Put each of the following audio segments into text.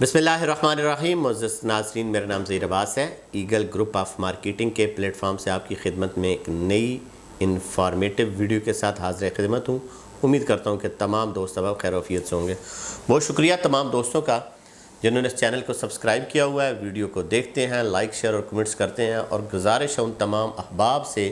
बिस्मिल्लाहिर्रहमानिर्रहीम। मुअज़्ज़ज़ नाज़रीन, मेरा नाम ज़हीर अब्बास है। ईगल ग्रुप ऑफ मार्केटिंग के प्लेटफॉर्म से आपकी खिदमत में एक नई इन्फॉर्मेटिव वीडियो के साथ हाज़िर खिदमत हूँ। उम्मीद करता हूँ कि तमाम दोस्त अब खैर वफ़ियत से होंगे। बहुत शुक्रिया तमाम दोस्तों का जिन्होंने इस चैनल को सब्सक्राइब किया हुआ है, वीडियो को देखते हैं, लाइक शेयर और कमेंट्स करते हैं। और गुजारिश है उन तमाम अहबाब से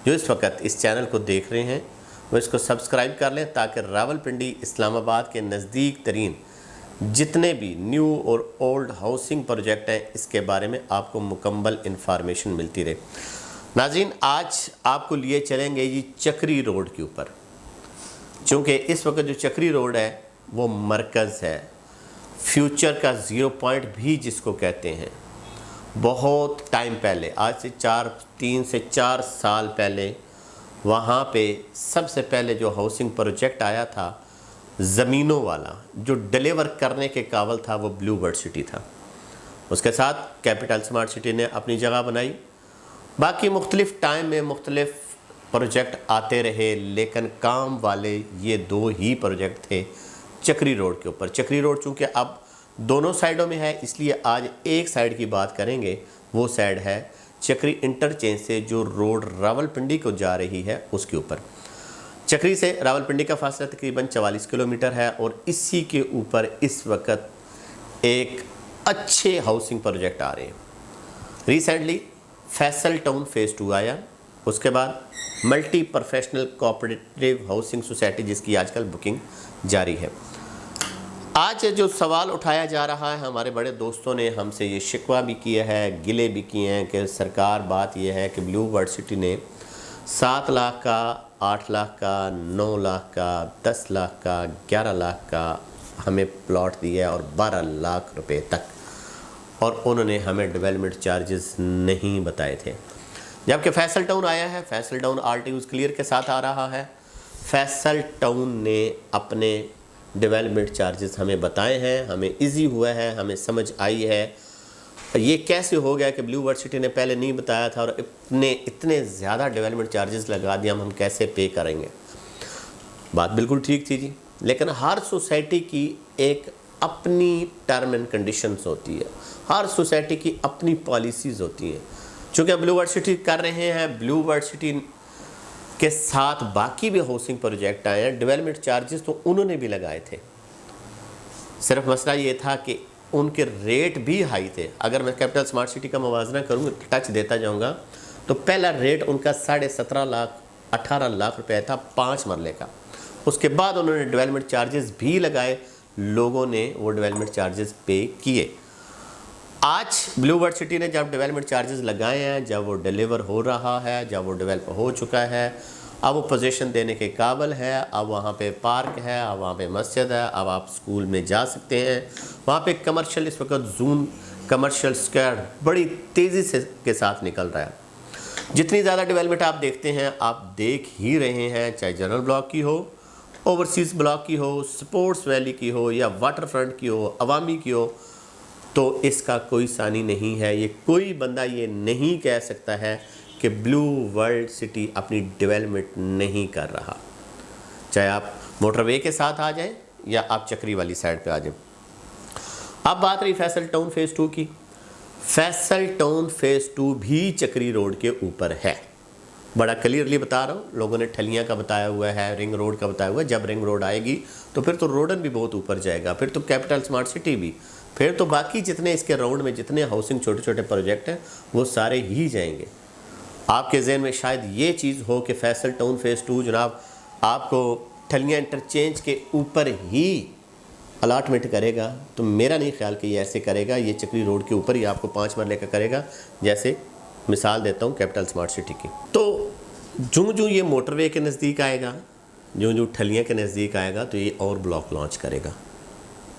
जो इस वक्त इस चैनल को देख रहे हैं वो इसको सब्सक्राइब कर लें, ताकि रावलपिंडी इस्लामाबाद के नज़दीक तरीन जितने भी न्यू और ओल्ड हाउसिंग प्रोजेक्ट हैं इसके बारे में आपको मुकम्मल इंफॉर्मेशन मिलती रहे। नाज़रीन, आज आपको लिए चलेंगे जी चक्री रोड के ऊपर, चूँकि इस वक्त जो चक्री रोड है वो मरकज़ है, फ्यूचर का ज़ीरो पॉइंट भी जिसको कहते हैं। बहुत टाइम पहले, आज से 3 से 4 साल पहले वहाँ पे सबसे पहले जो हाउसिंग प्रोजेक्ट आया था ज़मीनों वाला, जो डिलीवर करने के काबिल था, वो ब्लू बर्ड सिटी था। उसके साथ कैपिटल स्मार्ट सिटी ने अपनी जगह बनाई। बाकी मुख्तलिफ़ टाइम में मुख्तलिफ़ प्रोजेक्ट आते रहे, लेकिन काम वाले ये 2 ही प्रोजेक्ट थे चक्री रोड के ऊपर। चक्री रोड चूँकि अब दोनों साइडों में है, इसलिए आज एक साइड की बात करेंगे। वो साइड है चक्री इंटरचेंज से जो रोड रावलपिंडी को जा रही है उसके ऊपर। चक्री से रावलपिंडी का फासला तकरीबन 44 किलोमीटर है और इसी के ऊपर इस वक्त एक अच्छे हाउसिंग प्रोजेक्ट आ रहे हैं। रिसेंटली फैसल टाउन फ़ेज़ 2 आया, उसके बाद multi professional cooperative housing society जिसकी आजकल बुकिंग जारी है। आज जो सवाल उठाया जा रहा है, हमारे बड़े दोस्तों ने हमसे ये शिकवा भी किया है, गिले भी किए हैं कि सरकार, बात यह है कि ब्लू बर्ड सिटी ने 7 लाख का, 8 लाख का, 9 लाख का, 10 लाख का, 11 लाख का हमें प्लॉट दिया है और 12 लाख रुपए तक, और उन्होंने हमें डेवलपमेंट चार्जेस नहीं बताए थे। जबकि फैसल टाउन आया है, फैसल टाउन RTOs क्लियर के साथ आ रहा है। फैसल टाउन ने अपने डेवलपमेंट चार्जेस हमें बताए हैं, हमें इजी हुआ है, हमें समझ आई है। ये कैसे हो गया कि ब्लू बर्ड सिटी ने पहले नहीं बताया था और इतने ज़्यादा डेवलपमेंट चार्जेस लगा दिया, हम कैसे पे करेंगे। बात बिल्कुल ठीक थी जी, लेकिन हर सोसाइटी की एक अपनी टर्म एंड कंडीशंस होती है, हर सोसाइटी की अपनी पॉलिसीज़ होती हैं। चूँकि ब्लू बर्ड सिटी कर रहे हैं, ब्लू बर्ड सिटी के साथ बाकी भी हाउसिंग प्रोजेक्ट आए हैं, डेवलपमेंट चार्जेस तो उन्होंने भी लगाए थे। सिर्फ मसला ये था कि उनके रेट भी हाई थे। अगर मैं कैपिटल स्मार्ट सिटी का मुवाजना करूँ, टच देता जाऊँगा, तो पहला रेट उनका 17.5 लाख 18 लाख रुपए था 5 मरले का। उसके बाद उन्होंने डेवलपमेंट चार्जेस भी लगाए, लोगों ने वो डेवलपमेंट चार्जेस पे किए। आज ब्लू बर्ड सिटी ने जब डेवलपमेंट चार्जेस लगाए हैं, जब वो डिलीवर हो रहा है, जब वो डेवलप हो चुका है, अब वो पोजीशन देने के काबिल है, अब वहाँ पे पार्क है, अब वहाँ पे मस्जिद है, अब आप स्कूल में जा सकते हैं। वहाँ पे कमर्शियल इस वक्त जून कमर्शियल स्क्वायर बड़ी तेज़ी से के साथ निकल रहा है। जितनी ज़्यादा डेवलपमेंट आप देखते हैं, आप देख ही रहे हैं, चाहे जनरल ब्लॉक की हो, ओवरसीज़ ब्लॉक की हो, स्पोर्ट्स वैली की हो, या वाटर फ्रंट की हो, अवामी की हो, तो इसका कोई सानी नहीं है। ये कोई बंदा ये नहीं कह सकता है कि ब्लू वर्ल्ड सिटी अपनी डेवलपमेंट नहीं कर रहा। चाहे आप मोटरवे के साथ आ जाएं या आप चक्री वाली साइड पे आ जाएं। अब बात रही फैसल टाउन फ़ेज़ 2 की। फैसल टाउन फ़ेज़ 2 भी चक्री रोड के ऊपर है। बड़ा क्लियरली बता रहा हूँ, लोगों ने ठलियाँ का बताया हुआ है, रिंग रोड का बताया हुआ है। जब रिंग रोड आएगी तो फिर तो रोडन भी बहुत ऊपर जाएगा, फिर तो कैपिटल स्मार्ट सिटी भी, फिर तो बाकी जितने इसके राउंड में जितने हाउसिंग छोटे छोटे प्रोजेक्ट हैं वो सारे ही जाएंगे। आपके जहन में शायद ये चीज़ हो कि फैसल टाउन फ़ेज़ 2 जनाब आपको ठलियाँ इंटरचेंज के ऊपर ही अलाटमेंट करेगा, तो मेरा नहीं ख्याल कि ये ऐसे करेगा। ये चक्री रोड के ऊपर ही आपको 5 मरले का करेगा। जैसे मिसाल देता हूँ कैपिटल स्मार्ट सिटी की, तो जो ये मोटरवे के नज़दीक आएगा, जो ठलियाँ के नज़दीक आएगा, तो ये और ब्लॉक लॉन्च करेगा।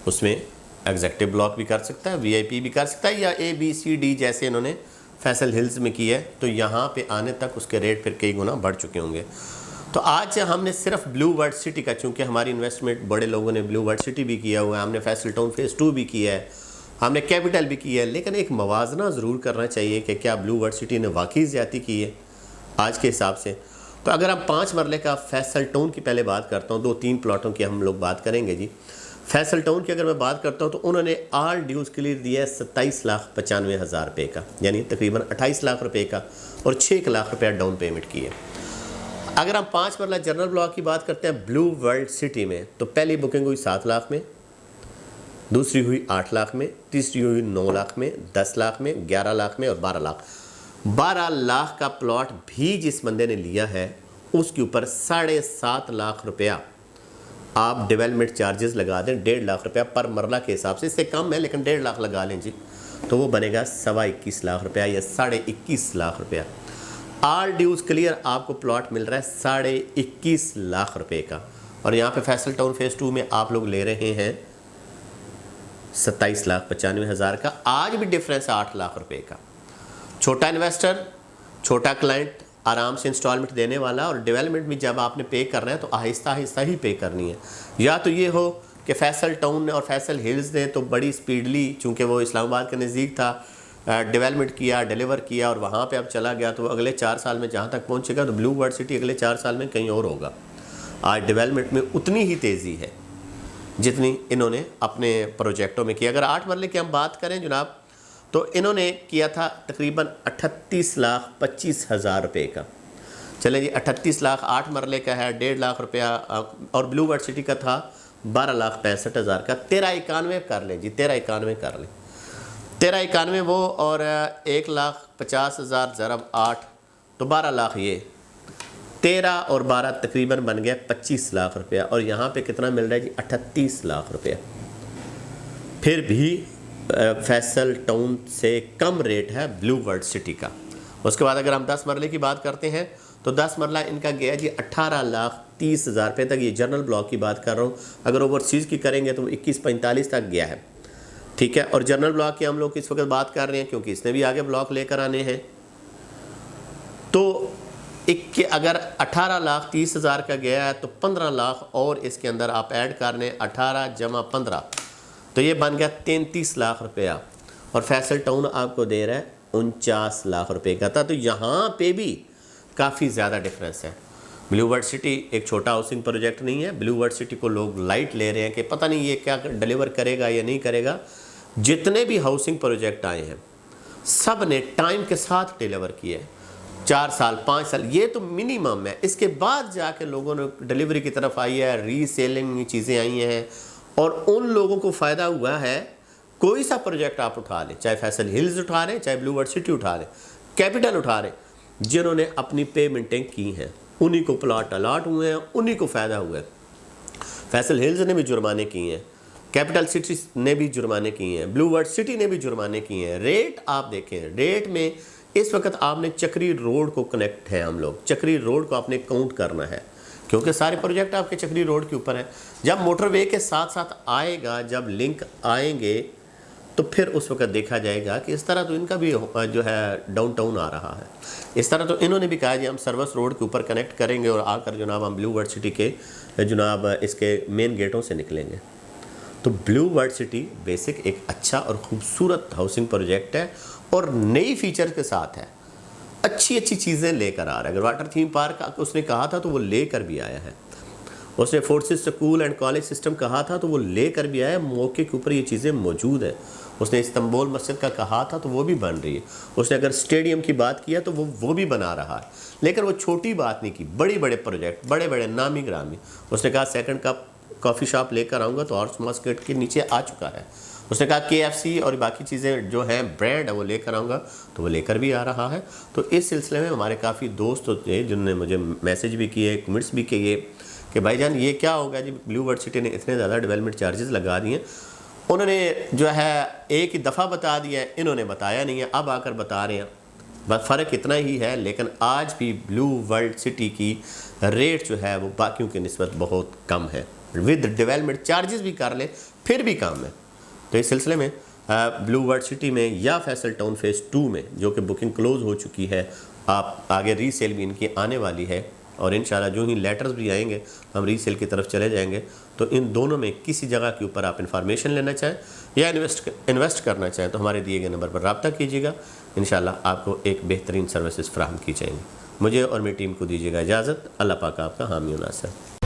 उसमें एग्जेक्टिव ब्लॉक भी कर सकता है, VIP भी कर सकता है, या ABCD जैसे इन्होंने फैसल हिल्स में की है। तो यहाँ पे आने तक उसके रेट फिर कई गुना बढ़ चुके होंगे। तो आज हमने सिर्फ ब्लू बर्ड सिटी का, चूँकि हमारी इन्वेस्टमेंट बड़े लोगों ने ब्लू बर्ड सिटी भी किया हुआ है, हमने फैसल टाउन फ़ेज़ 2 भी किया है, हमने कैपिटल भी किया है, लेकिन एक मवाजना ज़रूर करना चाहिए कि क्या ब्लू बर्ड सिटी ने वाकई ज़्यादती की है आज के हिसाब से। तो अगर हम 5 मरले का फैसल टाउन की पहले बात करता हूँ, 2-3 प्लॉटों की हम लोग बात करेंगे जी। फैसल टाउन की अगर मैं बात करता हूँ तो उन्होंने ऑल ड्यूज़ क्लियर दिया है 27,95,000 रुपये का, यानी तकरीबन 28 लाख रुपए का, और 6 लाख रुपया डाउन पेमेंट की है। अगर हम 5 मरला जनरल ब्लॉक की बात करते हैं ब्लू वर्ल्ड सिटी में, तो पहली बुकिंग हुई 7 लाख में, दूसरी हुई 8 लाख में, तीसरी हुई 9 लाख में, 10 लाख में, 11 लाख में और 12 लाख। 12 लाख का प्लॉट भी जिस बंदे ने लिया है उसके ऊपर 7.5 लाख रुपया आप डेवलपमेंट चार्जेस लगा दें, 1.5 लाख रुपया पर मरला के हिसाब से, इससे कम है लेकिन 1.5 लाख लगा लें जी, तो वो बनेगा 21.25 लाख रुपया या 21.5 लाख रुपया। ऑल ड्यूज़ क्लियर आपको प्लॉट मिल रहा है 21.5 लाख रुपए का, और यहाँ पे फैसल टाउन फेज़ 2 में आप लोग ले रहे हैं 27,95,000 का। आज भी डिफरेंस है 8 लाख रुपए का। छोटा इन्वेस्टर, छोटा क्लाइंट आराम से इंस्टॉलमेंट देने वाला, और डेवलपमेंट भी जब आपने पे करना है तो आहिस्ता आहिस्ता ही पे करनी है। या तो ये हो कि फैसल टाउन ने और फैसल हिल्स ने तो बड़ी स्पीडली, चूँकि वो इस्लामाबाद के नज़दीक था, डेवलपमेंट किया, डिलीवर किया और वहाँ पे अब चला गया, तो अगले 4 साल में जहाँ तक पहुँचेगा तो ब्लू वर्ल्ड सिटी अगले 4 साल में कहीं और होगा। आज डेवलपमेंट में उतनी ही तेज़ी है जितनी इन्होंने अपने प्रोजेक्टों में किया। अगर 8 मरले की हम बात करें जनाब, तो इन्होंने किया था तकरीबन 38,25,000 रुपये का। चलें जी, 38 लाख 8 मरले का है, 1.5 लाख रुपया, और ब्लू वर्ल्ड सिटी का था 12,65,000 का। 1391 कर लें जी, 1391 कर लें, 1391 वो, और 1,50,000 ज़रब 8 तो 12 लाख, ये 13 और 12 तकरीबन बन गया 25 लाख रुपया। और यहाँ पे कितना मिल रहा है जी, 38 लाख रुपया। फिर भी फैसल टाउन से कम रेट है ब्लू वर्ल्ड सिटी का। उसके बाद अगर हम 10 मरले की बात करते हैं तो 10 मरला इनका गया जी 18,30,000 रुपये तक। ये जनरल ब्लॉक की बात कर रहा हूँ, अगर ओवरसीज़ की करेंगे तो 21,45 तक गया है, ठीक है। और जनरल ब्लॉक की हम लोग इस वक्त बात कर रहे हैं क्योंकि इसने भी आगे ब्लॉक लेकर आने हैं। तो अगर 18,30,000 का गया है तो 15 लाख और इसके अंदर आप ऐड कर लें, 18 जमा 15 तो ये बन गया 33 लाख रुपया। और फैसल टाउन आपको दे रहा है 49 लाख रुपए का था। तो यहाँ पे भी काफ़ी ज़्यादा डिफरेंस है। ब्लू वर्ल्ड सिटी एक छोटा हाउसिंग प्रोजेक्ट नहीं है। ब्लू वर्ल्ड सिटी को लोग लाइट ले रहे हैं कि पता नहीं ये क्या डिलीवर करेगा या नहीं करेगा। जितने भी हाउसिंग प्रोजेक्ट आए हैं सब ने टाइम के साथ डिलीवर किए, 4 साल 5 साल ये तो मिनिमम है। इसके बाद जाके लोगों ने डिलीवरी की तरफ आई है, रीसेलिंग चीज़ें आई हैं, और उन लोगों को फ़ायदा हुआ है। कोई सा प्रोजेक्ट आप उठा लें, चाहे फैसल हिल्स उठा लें, चाहे ब्लू वर्ल्ड सिटी उठा लें, कैपिटल उठा लें, जिन्होंने अपनी पेमेंटें की हैं उन्हीं को प्लॉट अलाट हुए हैं, उन्हीं को फ़ायदा हुआ है। फैसल हिल्स ने भी जुर्माने किए हैं, कैपिटल सिटी ने भी जुर्माने किए हैं, ब्लू वर्ल्ड सिटी ने भी जुर्माने किए हैं। रेट आप देखें, रेट में इस वक्त आपने चक्री रोड को कनेक्ट है, हम लोग चक्री रोड को आपने काउंट करना है क्योंकि सारे प्रोजेक्ट आपके चक्री रोड के ऊपर हैं। जब मोटरवे के साथ साथ आएगा, जब लिंक आएंगे तो फिर उस वक्त देखा जाएगा कि इस तरह तो इनका भी जो है डाउनटाउन आ रहा है। इस तरह तो इन्होंने भी कहा जी हम सर्विस रोड के ऊपर कनेक्ट करेंगे और आकर जनाब हम ब्लू वर्ल्ड सिटी के जनाब इसके मेन गेटों से निकलेंगे। तो ब्लू वर्ल्ड सिटी बेसिक एक अच्छा और ख़ूबसूरत हाउसिंग प्रोजेक्ट है और नई फीचर के साथ है, अच्छी अच्छी चीज़ें लेकर आ रहा है। अगर वाटर थीम पार्क उसने कहा था तो वो लेकर भी आया है। उसने forces school and college system कहा था तो वो लेकर भी आया, मौके के ऊपर ये चीज़ें मौजूद है। उसने इस्तांबुल मस्जिद का कहा था तो वो भी बन रही है। उसने अगर स्टेडियम की बात किया तो वो भी बना रहा है। लेकिन वो छोटी बात नहीं की, बड़े बड़े प्रोजेक्ट, बड़े बड़े नामी ग्रामी। उसने कहा सेकंड कप कॉफ़ी शॉप लेकर आऊँगा तो हॉर्स मार्केट के नीचे आ चुका है। उसने कहा KFC और बाकी चीज़ें जो हैं ब्रांड है वो लेकर आऊँगा तो वो लेकर भी आ रहा है। तो इस सिलसिले में हमारे काफ़ी दोस्त होते हैं जिन्होंने मुझे मैसेज भी किए, कमेंट्स भी किए कि भाईजान ये क्या होगा जी, ब्लू वर्ल्ड सिटी ने इतने ज़्यादा डेवलपमेंट चार्जेस लगा दिए। उन्होंने जो है एक ही दफ़ा बता दिया है, इन्होंने बताया नहीं है, अब आकर बता रहे हैं। बस फ़र्क इतना ही है, लेकिन आज भी ब्लू वर्ल्ड सिटी की रेट जो है वो बाकियों की निस्बत बहुत कम है। विद डेवलपमेंट चार्जेस भी कर लें फिर भी कम है। तो इस सिलसिले में ब्लू वर्ल्ड सिटी में या फैसल टाउन फेज़ 2 में जो कि बुकिंग क्लोज़ हो चुकी है, आप आगे रीसेल भी इनकी आने वाली है और इंशाल्लाह जो ही लेटर्स भी आएंगे हम रीसेल की तरफ चले जाएंगे। तो इन दोनों में किसी जगह के ऊपर आप इन्फॉर्मेशन लेना चाहें या इन्वेस्ट करना चाहें तो हमारे दिए गए नंबर पर रब्ता कीजिएगा। इंशाल्लाह आपको एक बेहतरीन सर्विसेज फराहम की जाएंगी। मुझे और मेरी टीम को दीजिएगा इजाज़त। अल्लाह पाक आपका हामी और नासिर।